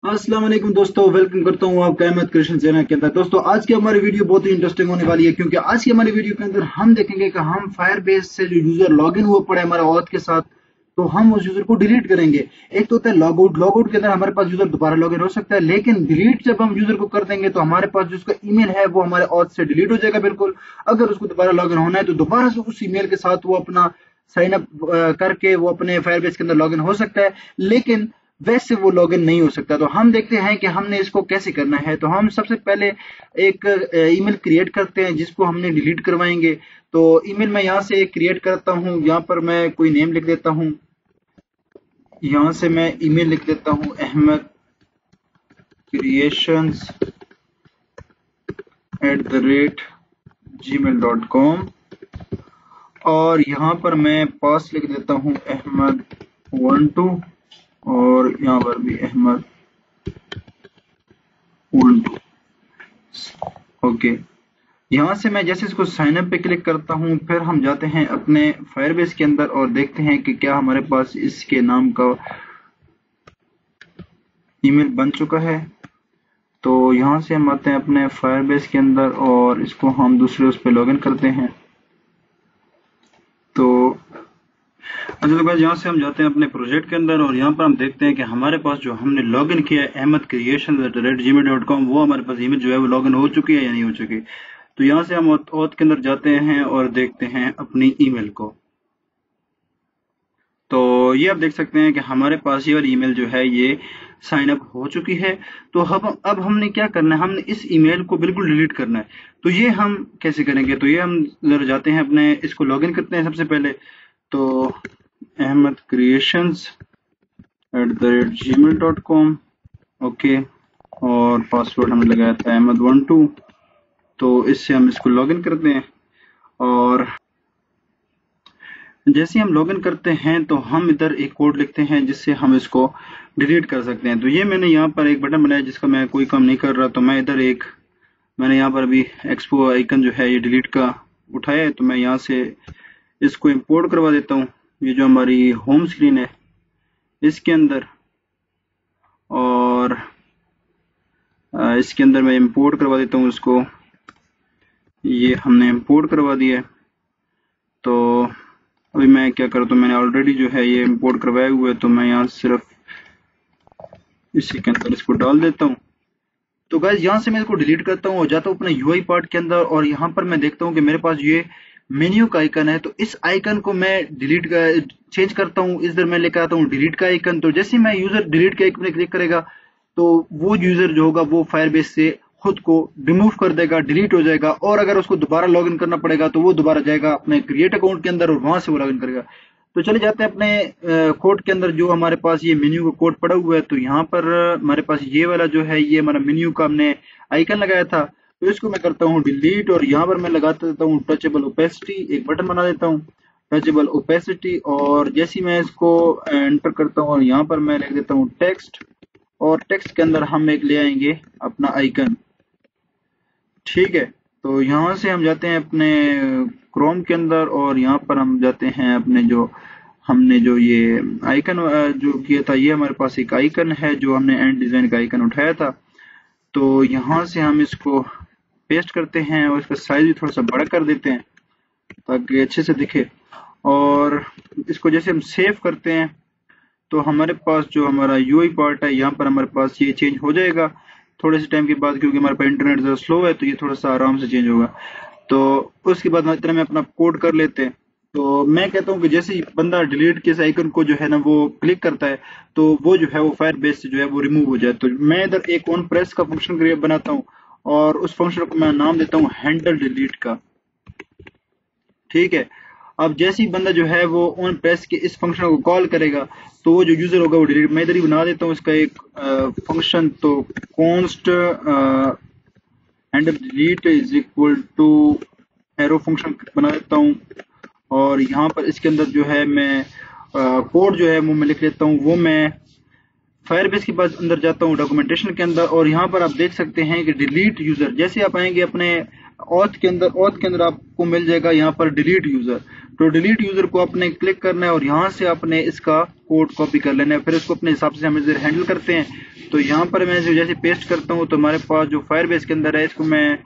अस्सलाम वालेकुम दोस्तों, वेलकम करता हूँ आपका अहमद कृष्ण चैनल के अंदर। दोस्तों, आज की हमारी वीडियो बहुत ही इंटरेस्टिंग होने वाली है, क्योंकि आज की हमारी वीडियो के अंदर हम देखेंगे कि हम फायरबेस से जो यूजर लॉगिन हुआ पड़ा है हमारे ऑथ के साथ, तो हम उस यूजर को डिलीट करेंगे। एक तो होता है लॉग आउट। लॉग आउट के अंदर हमारे पास यूजर दोबारा लॉगिन हो सकता है, लेकिन डिलीट जब हम यूजर को कर देंगे तो हमारे पास जो उसका ईमेल है वो हमारे ऑथ से डिलीट हो जाएगा बिल्कुल। अगर उसको दोबारा लॉगिन होना है तो दोबारा से उस ईमेल के साथ वो अपना साइन अप करके वो अपने फायरबेस के अंदर लॉगिन हो सकता है, लेकिन वैसे वो लॉगिन नहीं हो सकता। तो हम देखते हैं कि हमने इसको कैसे करना है। तो हम सबसे पहले एक ईमेल क्रिएट करते हैं जिसको हमने डिलीट करवाएंगे। तो ईमेल मैं यहाँ से क्रिएट करता हूँ, यहाँ पर मैं कोई नेम लिख देता हूँ, यहाँ से मैं ईमेल लिख देता हूँ अहमद क्रिएशंस @gmail.com, और यहाँ पर मैं पास लिख देता हूँ अहमद 12, और यहाँ पर भी अहमद 12। ओके, यहाँ से मैं जैसे इसको साइन अप पे क्लिक करता हूँ, फिर हम जाते हैं अपने फायरबेस के अंदर और देखते हैं कि क्या हमारे पास इसके नाम का ईमेल बन चुका है। तो यहाँ से हम आते हैं अपने फायरबेस के अंदर और इसको हम दूसरे उस पर लॉगिन करते हैं। तो अच्छा, तो यहाँ से हम जाते हैं अपने प्रोजेक्ट के अंदर और यहाँ पर हम देखते हैं कि हमारे पास जो हमने लॉगिन किया है अहमद क्रिएशन@gmail.com, वो हमारे पास ईमेल जो है वो लॉगिन हो चुकी है या नहीं हो चुकी। तो यहाँ से हम ऑथ के अंदर जाते हैं और देखते हैं अपनी ईमेल को। तो ये आप देख सकते हैं कि हमारे पास ये वाली ईमेल जो है ये साइन अप हो चुकी है। तो अब हमने क्या करना है, हमने इस ईमेल को बिल्कुल डिलीट करना है। तो ये हम कैसे करेंगे, तो ये हम जरा जाते हैं अपने इसको लॉगिन करते हैं सबसे पहले। तो अहमद क्रिएशंस @gmail.com, ओके, और पासवर्ड हमने लगाया था अहमद 12। तो इससे हम इसको लॉगिन करते हैं और जैसे हम लॉगिन करते हैं तो हम इधर एक कोड लिखते हैं जिससे हम इसको डिलीट कर सकते हैं। तो ये मैंने यहाँ पर एक बटन बनाया जिसका मैं कोई काम नहीं कर रहा, तो मैं इधर मैंने यहाँ पर अभी एक्सपो आइकन जो है ये डिलीट का उठाया है, तो मैं यहाँ से इसको इंपोर्ट करवा देता हूँ। ये जो हमारी होम स्क्रीन है इसके अंदर, और इसके अंदर मैं इंपोर्ट करवा देता हूँ इसको। ये हमने इंपोर्ट करवा दिया है। तो अभी मैं क्या करूँ, तो मैंने ऑलरेडी जो है ये इंपोर्ट करवाया हुआ है, तो मैं यहाँ सिर्फ इसी के अंदर इसको डाल देता हूँ। तो गाइस, यहाँ से मैं इसको डिलीट करता हूँ और जाता हूँ अपने यूआई पार्ट के अंदर, और यहाँ पर मैं देखता हूँ कि मेरे पास ये मेन्यू का आइकन है। तो इस आइकन को मैं चेंज करता हूँ, इधर मैं लेकर आता हूँ डिलीट का आइकन। तो जैसे मैं यूजर डिलीट के आइकन पे क्लिक करेगा तो वो यूजर जो होगा वो फायरबेस से खुद को रिमूव कर देगा, डिलीट हो जाएगा, और अगर उसको दोबारा लॉगिन करना पड़ेगा तो वो दोबारा जाएगा अपने क्रिएट अकाउंट के अंदर और वहां से वो लॉगिन करेगा। तो चले जाते हैं अपने कोड के अंदर, जो हमारे पास ये मेन्यू का कोड पड़ा हुआ है। तो यहाँ पर हमारे पास ये वाला जो है ये हमारा मेन्यू का हमने आइकन लगाया था, तो इसको मैं करता हूँ डिलीट, और यहाँ पर मैं लगाता देता हूँ टचेबल ओपेसिटी, एक बटन बना देता हूँ टचेबल ओपेसिटी, और जैसे मैं इसको एंटर करता हूँ और यहाँ पर मैं लिख देता हूँ टेक्स्ट, और टेक्स्ट के अंदर हम एक ले आएंगे अपना आइकन। ठीक है, तो यहाँ से हम जाते हैं अपने क्रोम के अंदर और यहाँ पर हम जाते हैं अपने हमने जो ये आइकन जो किया था, ये हमारे पास एक आइकन है जो हमने एंड डिजाइन का आइकन उठाया था। तो यहाँ से हम इसको पेस्ट करते हैं और इसका साइज भी थोड़ा सा बड़ा कर देते हैं ताकि अच्छे से दिखे। और इसको जैसे हम सेव करते हैं तो हमारे पास जो हमारा यूआई पार्ट है यहाँ पर हमारे पास ये चेंज हो जाएगा थोड़े से टाइम के बाद, क्योंकि हमारे पास इंटरनेट ज़रा स्लो है तो ये थोड़ा सा आराम से चेंज होगा। तो उसके बाद इतना में अपना कोड कर लेते हैं। तो मैं कहता हूँ कि जैसे ही बंदा डिलीट के आइकन को जो है ना वो क्लिक करता है तो वो जो है वो फायरबेस से जो है वो रिमूव हो जाए। तो मैं इधर एक ऑन प्रेस का फंक्शन बनाता हूँ और उस फंक्शन को मैं नाम देता हूँ हैंडल डिलीट का। ठीक है, अब जैसे ही बंदा जो है वो ऑन प्रेस के इस फंक्शन को कॉल करेगा तो वो जो यूजर होगा वो डिलीट, मैं इधर ही बना देता हूँ इसका एक फंक्शन। तो const handle delete is equal to arrow function बना देता हूँ, और यहाँ पर इसके अंदर जो है मैं कोड जो है वो मैं लिख लेता हूँ। वो मैं फायरबेस के पास अंदर जाता हूँ डॉक्यूमेंटेशन के अंदर, और यहाँ पर आप देख सकते हैं कि डिलीट यूजर, जैसे आप आएंगे अपने ऑथ के अंदर आपको मिल जाएगा यहाँ पर डिलीट यूजर। तो डिलीट यूजर को आपने क्लिक करना है और यहाँ से आपने इसका कोड कॉपी कर लेना है, फिर इसको अपने हिसाब से हम इधर हैंडल करते हैं। तो यहाँ पर मैं जैसे पेस्ट करता हूँ तो हमारे पास जो फायरबेस के अंदर है, इसको मैं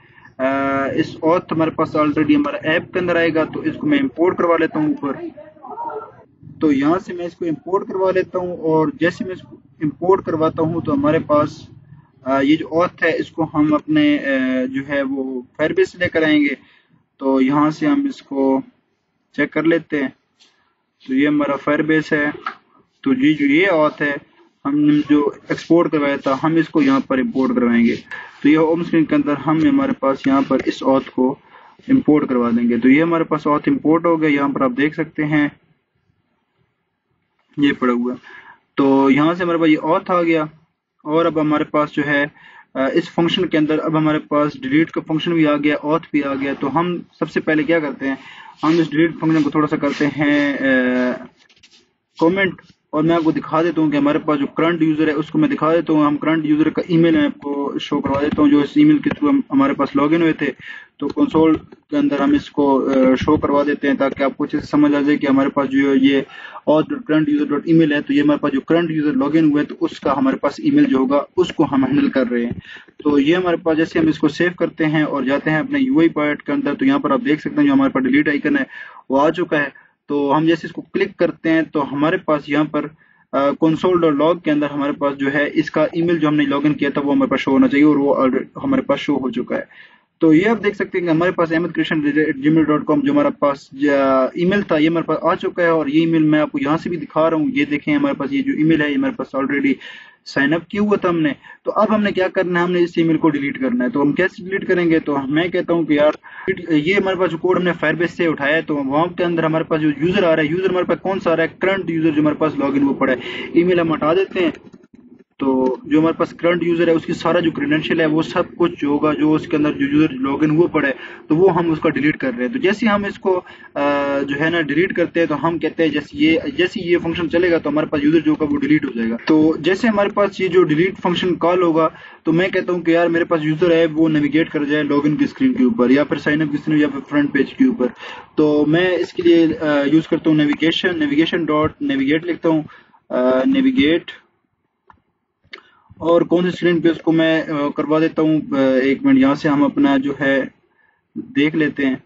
इस ऑथ हमारे पास ऑलरेडी हमारा ऐप के अंदर आएगा, तो इसको मैं इंपोर्ट करवा लेता हूँ ऊपर। तो यहाँ से मैं इसको इंपोर्ट करवा लेता हूँ और जैसे मैं इसको इंपोर्ट करवाता हूँ तो हमारे पास ये जो ऑथ है इसको हम अपने जो है वो फायरबेस से लेकर आएंगे। तो यहाँ से हम इसको चेक कर लेते हैं। तो ये हमारा फायरबेस है। तो ये जो ये ऑथ है हमने जो एक्सपोर्ट करवाया था, हम इसको यहाँ पर इंपोर्ट करवाएंगे। तो ये होम स्क्रीन के अंदर हम हमारे पास यहाँ पर इस ऑथ को इंपोर्ट करवा देंगे। तो ये हमारे पास ऑथ इंपोर्ट हो गया, यहाँ पर आप देख सकते हैं ये पड़ा हुआ। तो यहाँ से हमारे पास ये ऑथ आ गया और अब हमारे पास जो है इस फंक्शन के अंदर अब हमारे पास डिलीट का फंक्शन भी आ गया, ऑथ भी आ गया। तो हम सबसे पहले क्या करते हैं, हम इस डिलीट फंक्शन को थोड़ा सा करते हैं कमेंट, और मैं आपको दिखा देता हूँ कि हमारे पास जो करंट यूजर है उसको मैं दिखा देता हूँ। हम करंट यूजर का ईमेल मैं आपको शो करवा देता हूँ, जो इस ईमेल के थ्रू हमारे पास लॉगिन हुए थे। तो कंसोल के अंदर हम इसको शो करवा देते हैं ताकि आपको अच्छे से समझ आ जाए कि हमारे पास जो ये और करंट यूजर डॉट ईमेल है, तो ये हमारे पास जो करंट यूजर लॉगिन हुए तो उसका हमारे पास ईमेल जो होगा उसको हम हैंडल कर रहे हैं। तो ये हमारे पास जैसे हम इसको सेव करते हैं और जाते हैं अपने यूआई पार्ट के अंदर, तो यहाँ पर आप देख सकते हैं जो हमारे पास डिलीट आइकन है वो आ चुका है। तो हम जैसे इसको क्लिक करते हैं तो हमारे पास यहाँ पर console.log के अंदर हमारे पास जो है इसका ईमेल जो हमने लॉगिन किया था वो हमारे पास शो होना चाहिए और वो हमारे पास शो हो चुका है। तो ये आप देख सकते हैं कि हमारे पास ahmedkrishnan@gmail.com जो हमारा पास ईमेल था ये हमारे पास आ चुका है। और ये ईमेल मैं आपको यहाँ से भी दिखा रहा हूँ, ये देखें हमारे पास ये जो ईमेल है ये हमारे पास ऑलरेडी साइन अप किया हुआ था हमने। तो अब हमने क्या करना है, हमने इस ईमेल को डिलीट करना है। तो हम कैसे डिलीट करेंगे, तो मैं कहता हूँ कि यार ये हमारे पास जो कोड हमने फायरबेस से उठाया है तो वहां के अंदर हमारे पास जो यूजर आ रहा है, यूजर हमारे पास कौन सा आ रहा है, करंट यूजर जो हमारे पास लॉगिन वो पड़ा है। ईमेल हम हटा देते हैं। तो जो हमारे पास करंट यूजर है उसकी सारा जो क्रेडेंशियल है वो सब कुछ जो होगा, जो उसके अंदर जो यूजर लॉगिन हुआ पड़ा है तो वो हम उसका डिलीट कर रहे हैं। तो जैसे हम इसको जो है ना डिलीट करते हैं तो हम कहते हैं जैसे ये फंक्शन चलेगा तो हमारे पास यूजर जो होगा वो डिलीट हो जाएगा। तो जैसे हमारे पास ये जो डिलीट फंक्शन कॉल होगा तो मैं कहता हूँ कि यार मेरे पास यूजर है वो नेविगेट कर जाए लॉगिन की स्क्रीन के ऊपर या फिर साइन अप की स्क्रीन या फिर फ्रंट पेज के ऊपर। तो मैं इसके लिए यूज करता हूँ नेविगेशन डॉट नेविगेट लिखता हूँ, नेविगेट, और कौन सी स्क्रीन पे उसको मैं करवा देता हूँ। एक मिनट, यहाँ से हम अपना जो है देख लेते हैं।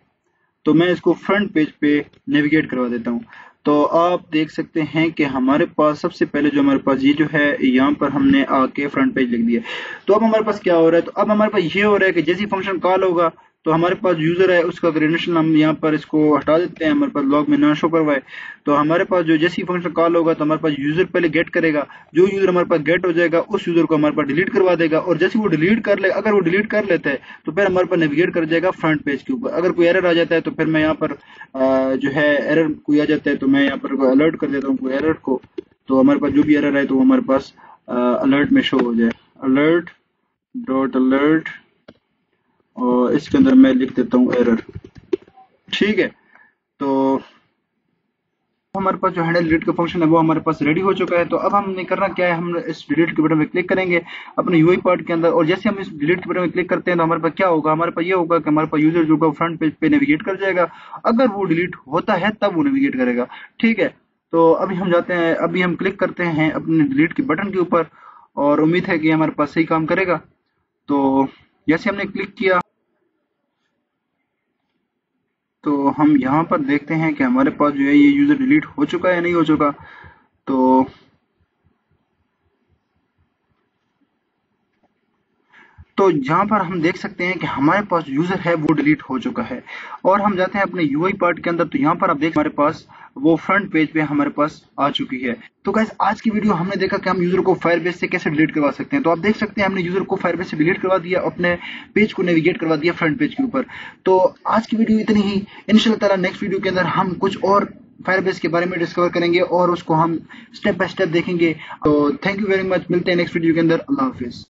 तो मैं इसको फ्रंट पेज पे नेविगेट करवा देता हूँ। तो आप देख सकते हैं कि हमारे पास सबसे पहले जो हमारे पास ये जो है यहाँ पर हमने आके फ्रंट पेज लिख दिया। तो अब हमारे पास क्या हो रहा है, तो अब हमारे पास ये हो रहा है कि जैसे फंक्शन कॉल होगा तो हमारे पास यूजर है उसका क्रेडेंशियल हम यहाँ पर इसको हटा देते हैं, हमारे पास लॉग में ना शो करवाए। तो हमारे पास जो जैसी फंक्शन कॉल होगा तो हमारे पास यूजर पहले गेट करेगा, जो यूजर हमारे पास गेट हो जाएगा उस यूजर को हमारे पास डिलीट करवा देगा। और जैसे वो डिलीट कर ले, अगर वो डिलीट कर लेता है तो फिर हमारे पास नेविगेट कर जाएगा फ्रंट पेज के ऊपर। अगर कोई एरर आ जाता है तो फिर मैं यहाँ पर जो है एरर कोई आ जाता है तो मैं यहाँ पर अलर्ट कर देता हूँ कोई एरर को। तो हमारे पास जो भी एरर है तो वो हमारे पास अलर्ट में शो हो जाए, अलर्ट डॉट अलर्ट, और इसके अंदर मैं लिख देता हूँ एरर। ठीक है, तो हमारे पास जो हैंडल डिलीट का फंक्शन है वो हमारे पास रेडी हो चुका है। तो अब हमने करना क्या है, हम इस डिलीट के बटन पे क्लिक करेंगे अपने यूआई पार्ट के अंदर, और जैसे हम इस डिलीट के बटन पे क्लिक करते हैं तो हमारे पास क्या होगा, हमारे पास ये होगा कि हमारे पास यूजर जो होगा फ्रंट पेज पे नेविगेट कर जाएगा। अगर वो डिलीट होता है तब वो नेविगेट करेगा। ठीक है, तो अभी हम जाते हैं, अभी हम क्लिक करते हैं अपने डिलीट के बटन के ऊपर और उम्मीद है कि हमारे पास सही काम करेगा। तो जैसे हमने क्लिक किया तो हम यहाँ पर देखते हैं कि हमारे पास जो है ये यूजर डिलीट हो चुका है या नहीं हो चुका। तो यहाँ पर हम देख सकते हैं कि हमारे पास यूजर है वो डिलीट हो चुका है। और हम जाते हैं अपने यूआई पार्ट के अंदर, तो यहाँ पर आप देख हमारे पास वो फ्रंट पेज पे हमारे पास आ चुकी है। तो गाइस आज की वीडियो हमने देखा कि हम यूजर को फायरबेस से कैसे डिलीट करवा सकते हैं। तो आप देख सकते हैं हमने यूजर को फायरबेस से डिलीट करवा दिया, अपने पेज को नेविगेट करवा दिया फ्रंट पेज के ऊपर। तो आज की वीडियो इतनी ही। इंशाल्लाह ताला नेक्स्ट वीडियो के अंदर हम कुछ और फायरबेस के बारे में डिस्कवर करेंगे और उसको हम स्टेप बाय स्टेप देखेंगे। तो थैंक यू वेरी मच, मिलते हैं नेक्स्ट वीडियो के अंदर। अल्लाह हाफिज।